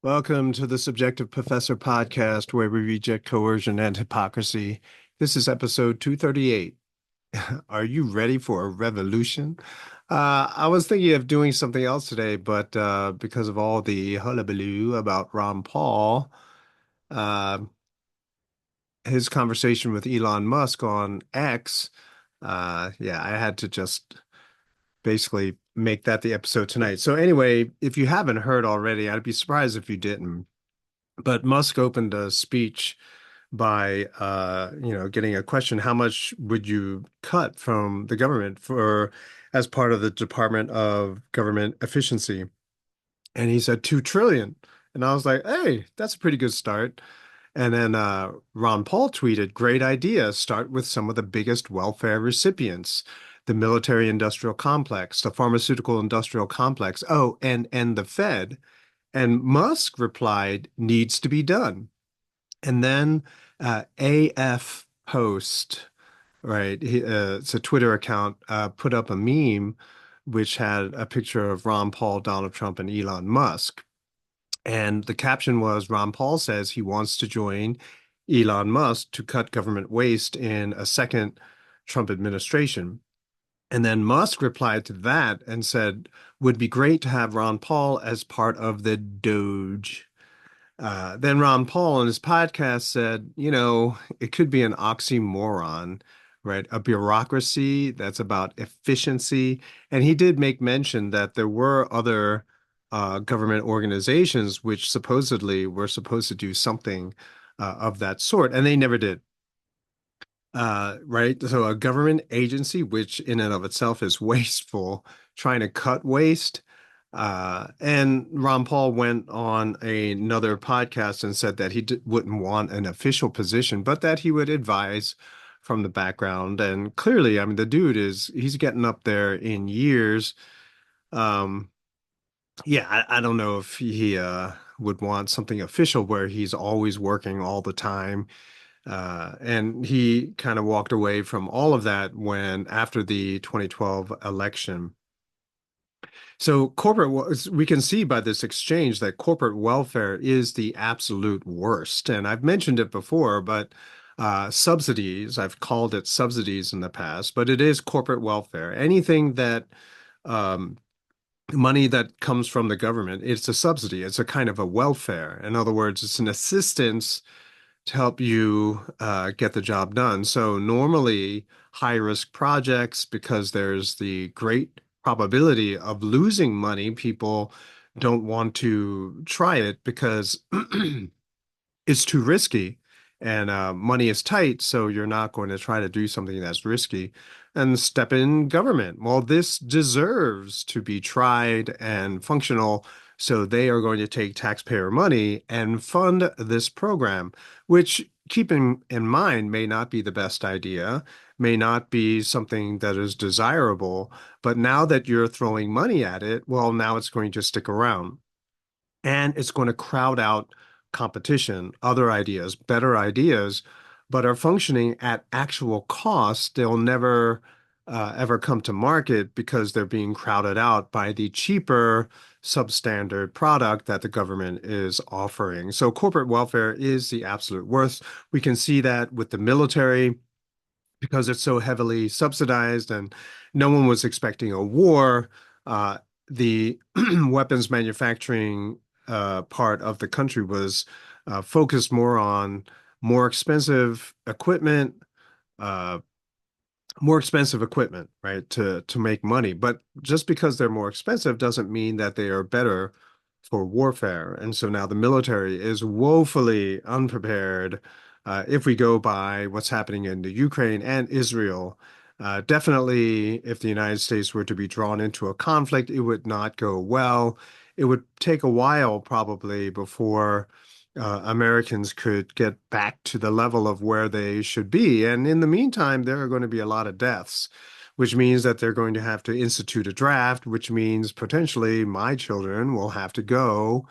Welcome to the Subjective Professor podcast, where we reject coercion and hypocrisy. This is episode 238. Are you ready for a revolution? I was thinking of doing something else today, but because of all the hullabaloo about Ron Paul, uh, his conversation with Elon Musk on X, yeah, I had to just basically make that the episode tonight. So anyway, if you haven't heard already, I'd be surprised if you didn't. But Musk opened a speech by getting a question, how much would you cut from the government for as part of the Department of Government Efficiency? And he said 2 trillion. And I was like, hey, that's a pretty good start. And then Ron Paul tweeted, great idea. Start with some of the biggest welfare recipients, the military industrial complex, the pharmaceutical industrial complex. Oh, and the Fed. And Musk replied, needs to be done. And then AF Post, right? It's a Twitter account, put up a meme which had a picture of Ron Paul, Donald Trump, and Elon Musk. And the caption was Ron Paul says he wants to join Elon Musk to cut government waste in a second Trump administration. And then Musk replied to that and said, would be great to have Ron Paul as part of the Doge. Then Ron Paul on his podcast said, it could be an oxymoron, right? A bureaucracy that's about efficiency. And he did make mention that there were other government organizations which supposedly were supposed to do something of that sort, and they never did. Right? So a government agency, which in and of itself is wasteful, trying to cut waste. And Ron Paul went on another podcast and said that he wouldn't want an official position, but that he would advise from the background. And clearly, I mean, the dude he's getting up there in years. Um, yeah, I don't know if he would want something official where he's always working all the time. And he kind of walked away from all of that when after the 2012 election. So we can see by this exchange that corporate welfare is the absolute worst. And I've mentioned it before, but subsidies, I've called it subsidies in the past, but it is corporate welfare. Anything that um, money that comes from the government, it's a subsidy. It's a kind of a welfare. In other words, it's an assistance to help you get the job done. So normally high risk projects, because there's the great probability of losing money, people don't want to try it because it's too risky and money is tight. So you're not going to try to do something that's risky and step in government. Well, this deserves to be tried and functional. So they are going to take taxpayer money and fund this program, which keeping in mind may not be the best idea, may not be something that is desirable. But now that you're throwing money at it, well, now it's going to stick around and it's going to crowd out competition, other ideas, better ideas, but are functioning at actual cost. They'll never ever come to market because they're being crowded out by the cheaper substandard product that the government is offering. So corporate welfare is the absolute worst. We can see that with the military because it's so heavily subsidized and no one was expecting a war. The weapons manufacturing part of the country was focused more on more expensive equipment, uh, right, to make money. But just because they're more expensive doesn't mean that they are better for warfare. And so now the military is woefully unprepared if we go by what's happening in the Ukraine and Israel. Definitely, if the United States were to be drawn into a conflict, it would not go well. It would take a while probably before Americans could get back to the level of where they should be. And in the meantime, there are going to be a lot of deaths, which means that they're going to have to institute a draft, which means potentially my children will have to go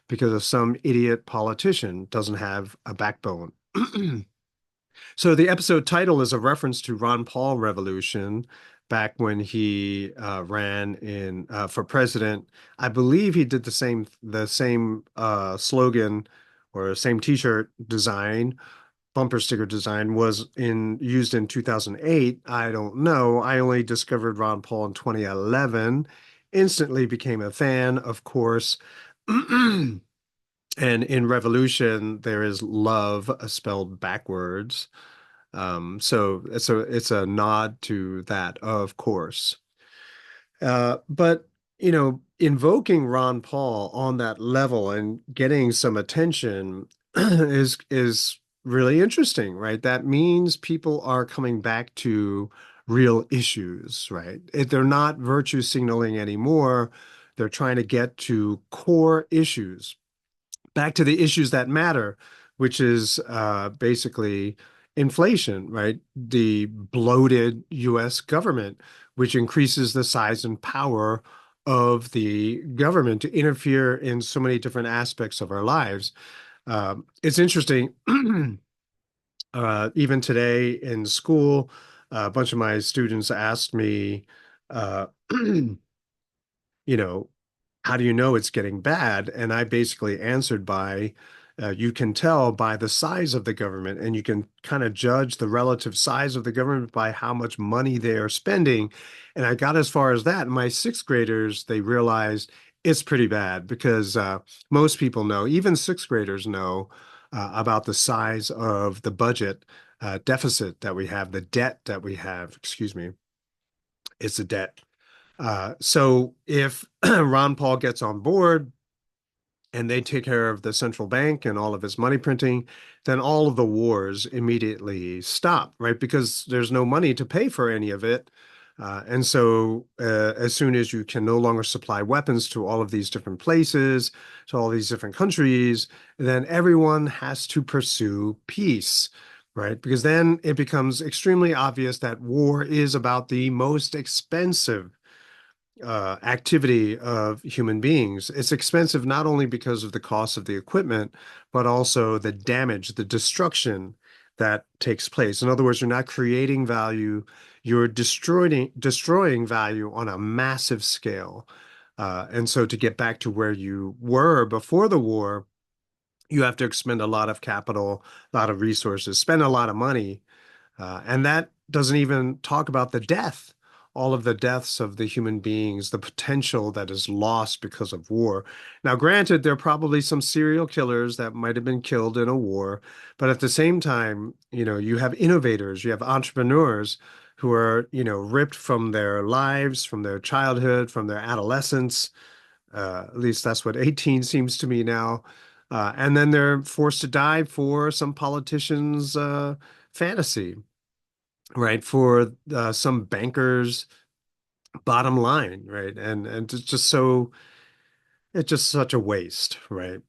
because of some idiot politician doesn't have a backbone. So the episode title is a reference to Ron Paul Revolution. back when he ran in for president. I believe he did the same slogan or same T-shirt design, bumper sticker design was in used in 2008. I don't know. I only discovered Ron Paul in 2011. Instantly became a fan, of course. And in Revolution, there is love spelled backwards. So it's a nod to that, of course. But invoking Ron Paul on that level and getting some attention is really interesting, right? That means people are coming back to real issues, right? They're not virtue signaling anymore. They're trying to get to core issues, back to the issues that matter, which is basically inflation, right? The bloated US government, which increases the size and power of the government to interfere in so many different aspects of our lives. It's interesting. Even today in school, a bunch of my students asked me, uh, you know, how do you know it's getting bad? And I basically answered by, you can tell by the size of the government, and you can kind of judge the relative size of the government by how much money they are spending. And I got as far as that. And my sixth graders, they realized it's pretty bad because most people know, even sixth graders know about the size of the budget deficit that we have, the debt that we have, excuse me, it's a debt. So if Ron Paul gets on board and they take care of the central bank and all of its money printing, then all of the wars immediately stop, right? Because there's no money to pay for any of it. And so, as soon as you can no longer supply weapons to all of these different places, to all these different countries, then everyone has to pursue peace, right? Because then it becomes extremely obvious that war is about the most expensive activity of human beings. It's expensive not only because of the cost of the equipment, but also the damage, the destruction that takes place. In other words, you're not creating value, you're destroying value on a massive scale. And so to get back to where you were before the war, you have to expend a lot of capital, a lot of resources, spend a lot of money, and that doesn't even talk about the death, all of the deaths of the human beings, the potential that is lost because of war. Now, granted, there are probably some serial killers that might have been killed in a war, but at the same time, you have innovators, you have entrepreneurs who are, ripped from their lives, from their childhood, from their adolescence. At least that's what 18 seems to me now. And then they're forced to die for some politician's fantasy, right? For some bankers' bottom line, right? And it's just such a waste, right?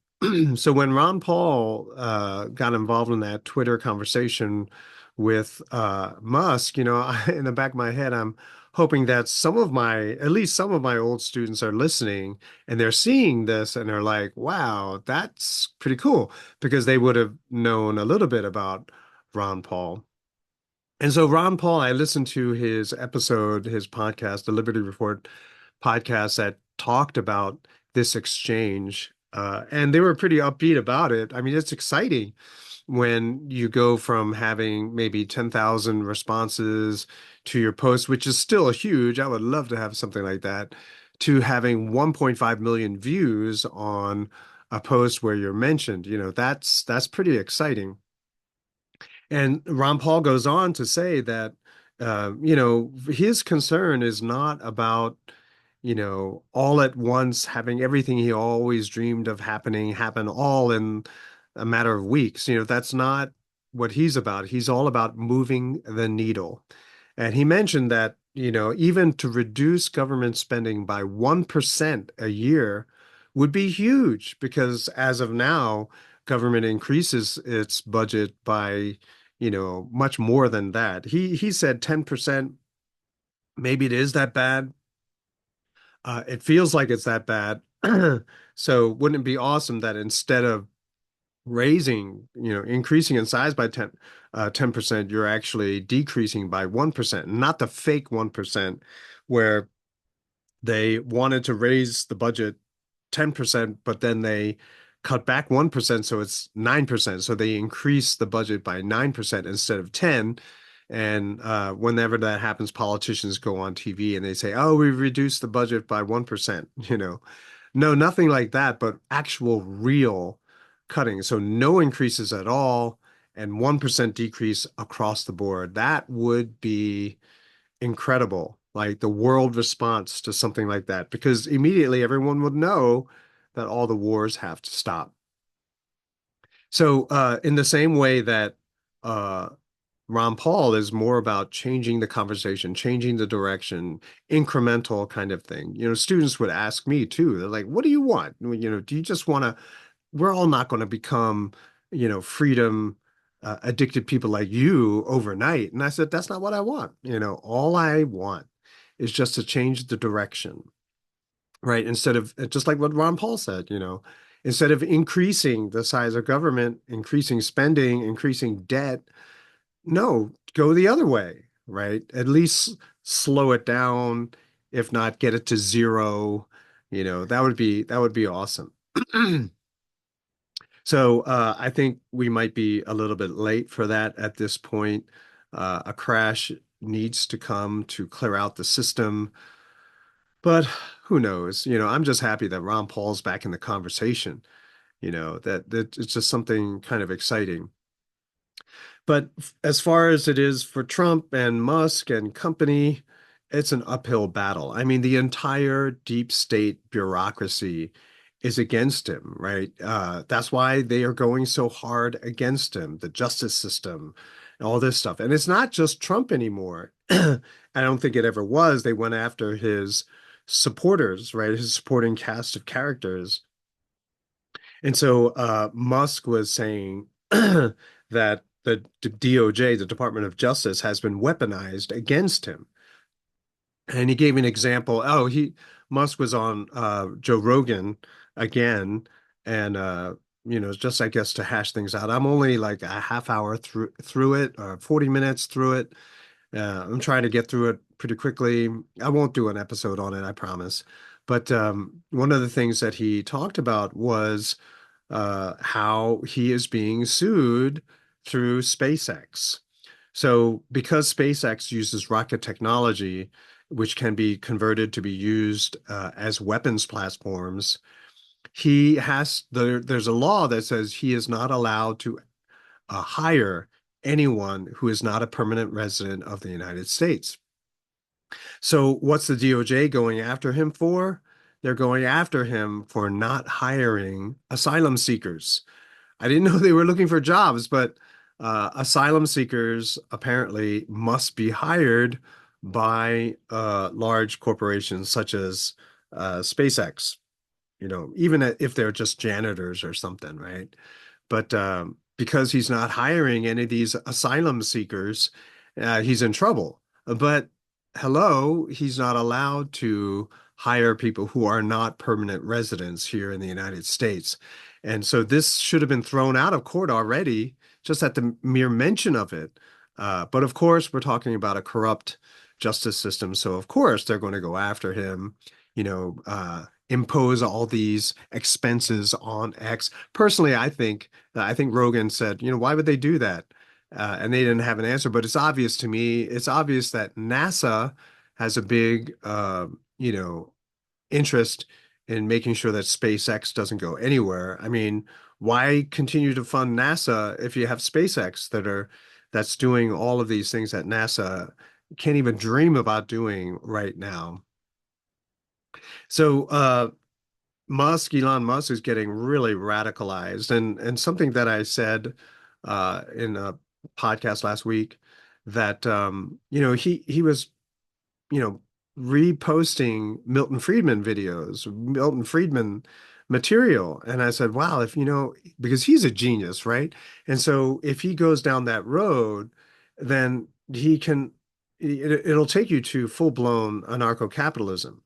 So when Ron Paul got involved in that Twitter conversation with Musk, in the back of my head, I'm hoping that at least some of my old students are listening and they're seeing this and they're like, wow, that's pretty cool, because they would have known a little bit about Ron Paul. And so Ron Paul, I listened to his episode, his podcast, the Liberty Report podcast, that talked about this exchange. And they were pretty upbeat about it. I mean, it's exciting when you go from having maybe 10,000 responses to your post, which is still huge. I would love to have something like that, to having 1.5 million views on a post where you're mentioned. That's pretty exciting. And Ron Paul goes on to say that, his concern is not about, all at once having everything he always dreamed of happening happen all in a matter of weeks. That's not what he's about. He's all about moving the needle. And he mentioned that, even to reduce government spending by 1% a year would be huge, because as of now, government increases its budget by, much more than that. He said 10%, maybe it is that bad. It feels like it's that bad. So wouldn't it be awesome that instead of raising, increasing in size by 10%, you're actually decreasing by 1%, not the fake 1% where they wanted to raise the budget 10%, but then they cut back 1%, so it's 9%. So they increase the budget by 9% instead of 10. And whenever that happens, politicians go on TV and they say, "Oh, we reduced the budget by 1%." No, nothing like that, but actual real cutting. So no increases at all and 1% decrease across the board. That would be incredible, like the world response to something like that, because immediately everyone would know that all the wars have to stop. So, in the same way that uh, Ron Paul is more about changing the conversation, changing the direction, incremental kind of thing. Students would ask me too. They're like, "What do you want? Do you just want to we're all not going to become, freedom addicted people like you overnight." And I said, that's not what I want. All I want is just to change the direction, right? Instead of just like what Ron Paul said, instead of increasing the size of government, increasing spending, increasing debt, no, go the other way, right? At least slow it down, if not get it to zero. That would be awesome. So I think we might be a little bit late for that at this point. A crash needs to come to clear out the system, but who knows? I'm just happy that Ron Paul's back in the conversation. That it's just something kind of exciting. But as far as it is for Trump and Musk and company, it's an uphill battle. I mean, the entire deep state bureaucracy is against him, right? That's why they are going so hard against him, the justice system, and all this stuff. And it's not just Trump anymore. I don't think it ever was. They went after his supporters, right? His supporting cast of characters. And so Musk was saying that the DOJ, the Department of Justice, has been weaponized against him. And he gave an example. Musk was on Joe Rogan again, and just I guess to hash things out. I'm only like a half hour through it, 40 minutes through it. I'm trying to get through it pretty quickly. I won't do an episode on it, I promise. But one of the things that he talked about was how he is being sued through SpaceX. So, because SpaceX uses rocket technology, which can be converted to be used as weapons platforms, there's a law that says he is not allowed to hire anyone who is not a permanent resident of the United States. So, what's the DOJ going after him for? They're going after him for not hiring asylum seekers. I didn't know they were looking for jobs, but asylum seekers apparently must be hired by large corporations such as SpaceX, even if they're just janitors or something, right? But because he's not hiring any of these asylum seekers, he's in trouble. But hello, he's not allowed to hire people who are not permanent residents here in the United States. And so this should have been thrown out of court already, just at the mere mention of it. But of course, we're talking about a corrupt justice system. So of course, they're going to go after him, impose all these expenses on X. Personally, I think Rogan said, why would they do that? And they didn't have an answer, but it's obvious to me. It's obvious that NASA has a big, interest in making sure that SpaceX doesn't go anywhere. I mean, why continue to fund NASA if you have SpaceX that's doing all of these things that NASA can't even dream about doing right now? So, Elon Musk is getting really radicalized, and something that I said in a podcast last week that he was you know reposting Milton Friedman videos, Milton Friedman material, and I said, wow, if because he's a genius, right? And so if he goes down that road, then it'll take you to full-blown anarcho-capitalism.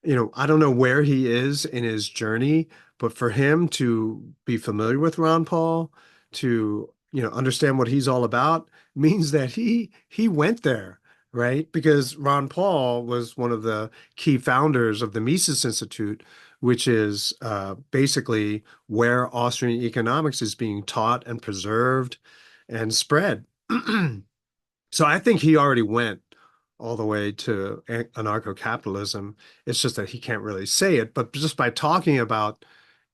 I don't know where he is in his journey, but for him to be familiar with Ron Paul, to, understand what he's all about, means that he went there, right? Because Ron Paul was one of the key founders of the Mises Institute, which is basically where Austrian economics is being taught and preserved and spread. So I think he already went all the way to anarcho-capitalism. It's just that he can't really say it, but just by talking about,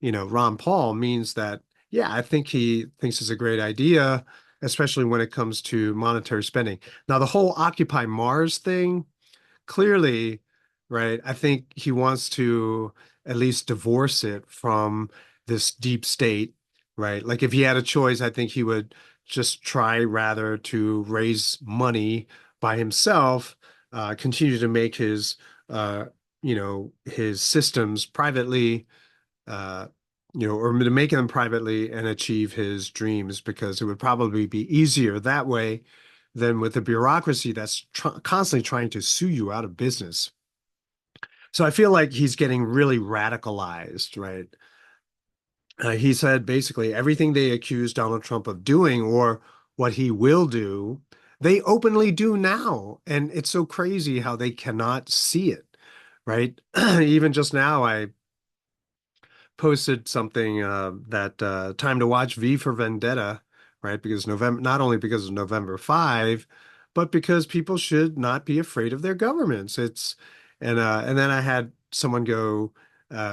Ron Paul means that, yeah, I think he thinks it's a great idea, especially when it comes to monetary spending. Now, the whole Occupy Mars thing, clearly, right, I think he wants to at least divorce it from this deep state, right? Like if he had a choice, I think he would just try rather to raise money by himself, continue to make uh, his systems privately, uh, or to make them privately and achieve his dreams, because it would probably be easier that way than with a bureaucracy that's constantly trying to sue you out of business. So I feel like he's getting really radicalized, right? He said basically everything they accuse Donald Trump of doing or what he will do, they openly do now. And it's so crazy how they cannot see it, right? Even just now, I posted something that time to watch V for Vendetta, right? Because November, not only because of November 5, but because people should not be afraid of their governments. And then I had someone go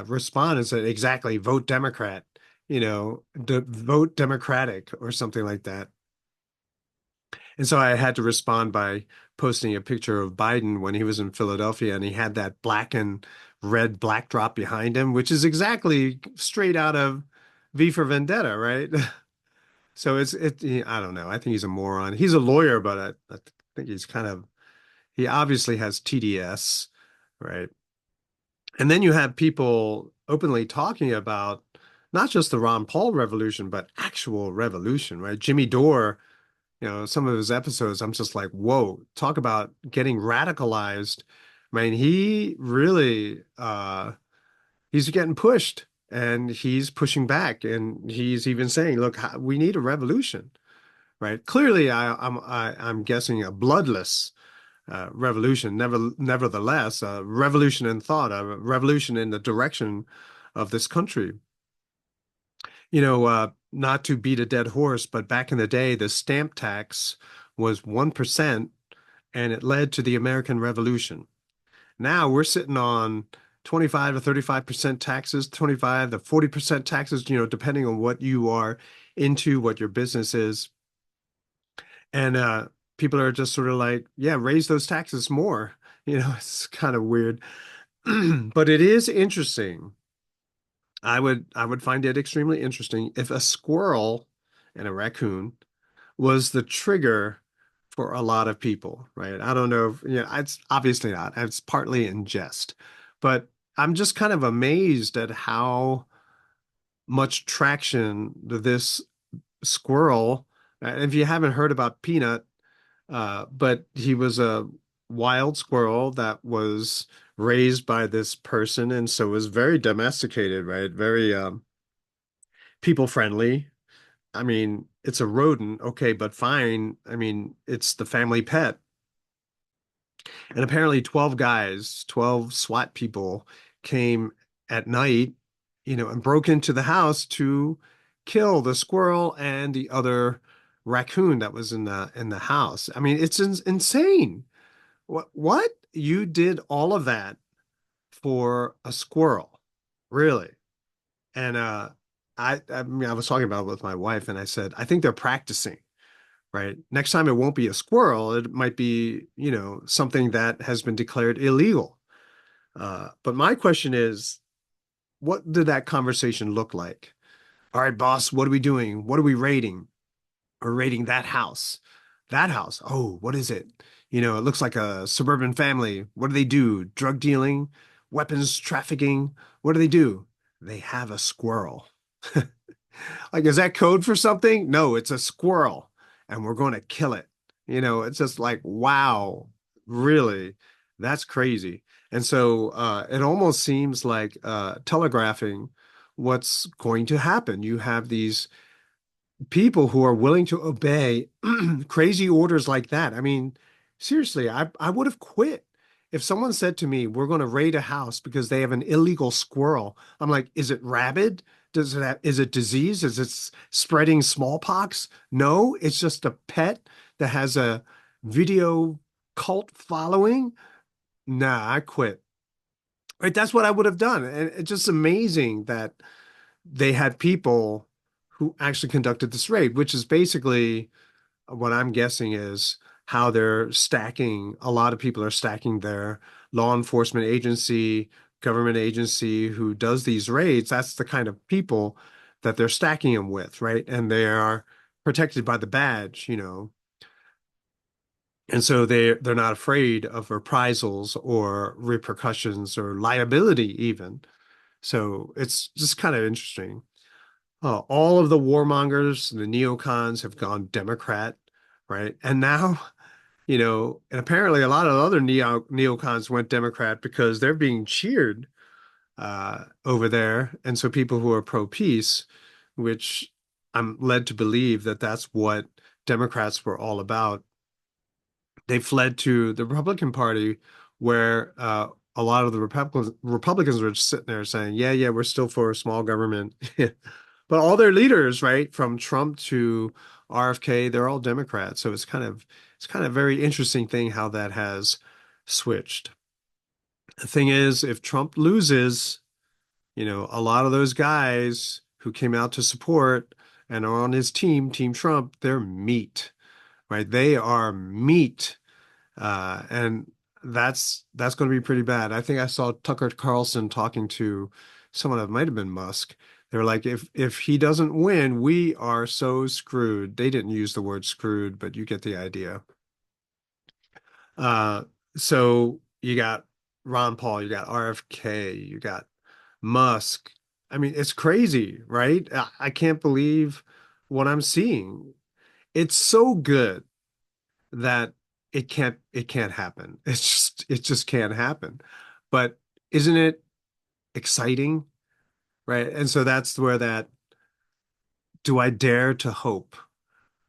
respond and said, exactly, vote Democrat, vote Democratic or something like that. And so I had to respond by posting a picture of Biden when he was in Philadelphia and he had that black and red backdrop behind him, which is exactly straight out of V for Vendetta, right? So I don't know. I think he's a moron. He's a lawyer, but I think he obviously has TDS, right? And then you have people openly talking about not just the Ron Paul revolution, but actual revolution, right? Jimmy Dore, some of his episodes, I'm just like, whoa, talk about getting radicalized. I mean, he really he's getting pushed and he's pushing back and he's even saying, look, we need a revolution, right? Clearly, I'm guessing a bloodless revolution, nevertheless, a revolution in thought, a revolution in the direction of this country. Not to beat a dead horse, but back in the day, the stamp tax was 1% and it led to the American Revolution. Now we're sitting on 25 to 35% taxes, 25 to 40% taxes, depending on what you are into, what your business is. And people are just sort of like, yeah, raise those taxes more. It's kind of weird. But it is interesting. I would find it extremely interesting if a squirrel and a raccoon was the trigger for a lot of people, right? I don't know if, it's obviously not. It's partly in jest, but I'm just kind of amazed at how much traction this squirrel, if you haven't heard about Peanut, but he was a wild squirrel that was raised by this person and so was very domesticated, right? Very people friendly. I mean, it's a rodent, okay, but fine. I mean, it's the family pet. And apparently 12 guys, 12 SWAT people came at night, and broke into the house to kill the squirrel and the other raccoon that was in the house. I mean, it's insane. What? You did all of that for a squirrel, really? And I mean, I was talking about it with my wife, and I said, I think they're practicing, right? Next time it won't be a squirrel, it might be, something that has been declared illegal. But my question is, what did that conversation look like? All right, boss, what are we doing? What are we rating? We're rating that house. That house. Oh, what is it? It looks like a suburban family. What do they do? Drug dealing, weapons trafficking. What do they do? They have a squirrel. Like, is that code for something? No, it's a squirrel, and we're going to kill it. It's just like, wow, really? That's crazy. And so it almost seems like telegraphing what's going to happen. You have these people who are willing to obey crazy orders like that. I mean, seriously, I would have quit. If someone said to me, "We're going to raid a house because they have an illegal squirrel," I'm like, "Is it rabid? Does it have, is it disease? Is it spreading smallpox?" No, it's just a pet that has a video cult following. Nah, I quit. Right, that's what I would have done. And it's just amazing that they had people who actually conducted this raid, which is basically what I'm guessing is how they're stacking. A lot of people are stacking their law enforcement agency, government agency who does these raids. That's the kind of people that they're stacking them with, right? And they are protected by the badge, you know. And so they're not afraid of reprisals or repercussions or liability even. So it's just kind of interesting. All of the warmongers, the neocons have gone Democrat, right? And now, you know, and apparently a lot of other neocons went Democrat because they're being cheered over there. And so people who are pro-peace, which I'm led to believe that that's what Democrats were all about, they fled to the Republican Party, where a lot of the Republicans were just sitting there saying, "Yeah, yeah, we're still for small government." But all their leaders, right, from Trump to RFK, they're all Democrats. So it's kind of very interesting thing how that has switched. The thing is, if Trump loses, you know, a lot of those guys who came out to support and are on his team, Team Trump, they're meat, right? They are meat, and that's going to be pretty bad. I think I saw Tucker Carlson talking to someone that might have been Musk. They were like, if he doesn't win, we are so screwed. They didn't use the word screwed, but you get the idea. Uh, so you got Ron Paul, you got RFK, you got Musk. I mean, it's crazy, right? I can't believe what I'm seeing. It's so good that it can't happen. It just can't happen. But isn't it exciting, right? And so that's where that do I dare to hope,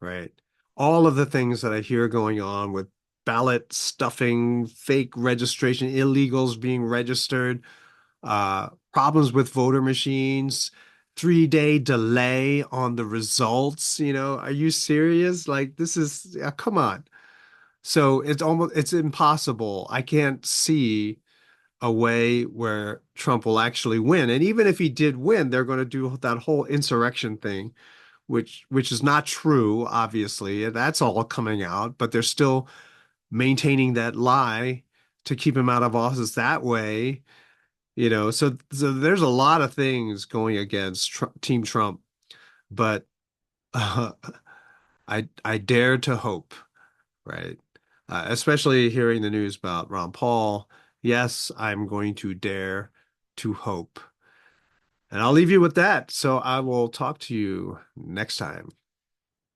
right? All of the things that I hear going on with ballot stuffing, fake registration, illegals being registered, problems with voter machines, 3-day delay on the results. You know, are you serious? Like this is, come on. So it's impossible. I can't see a way where Trump will actually win. And even if he did win, they're going to do that whole insurrection thing, which is not true, obviously. That's all coming out, but they're still maintaining that lie to keep him out of office that way, you know. So there's a lot of things going against Team Trump, but uh, I dare to hope, right? Especially hearing the news about Ron Paul. Yes, I'm going to dare to hope. And I'll leave you with that. So I will talk to you next time.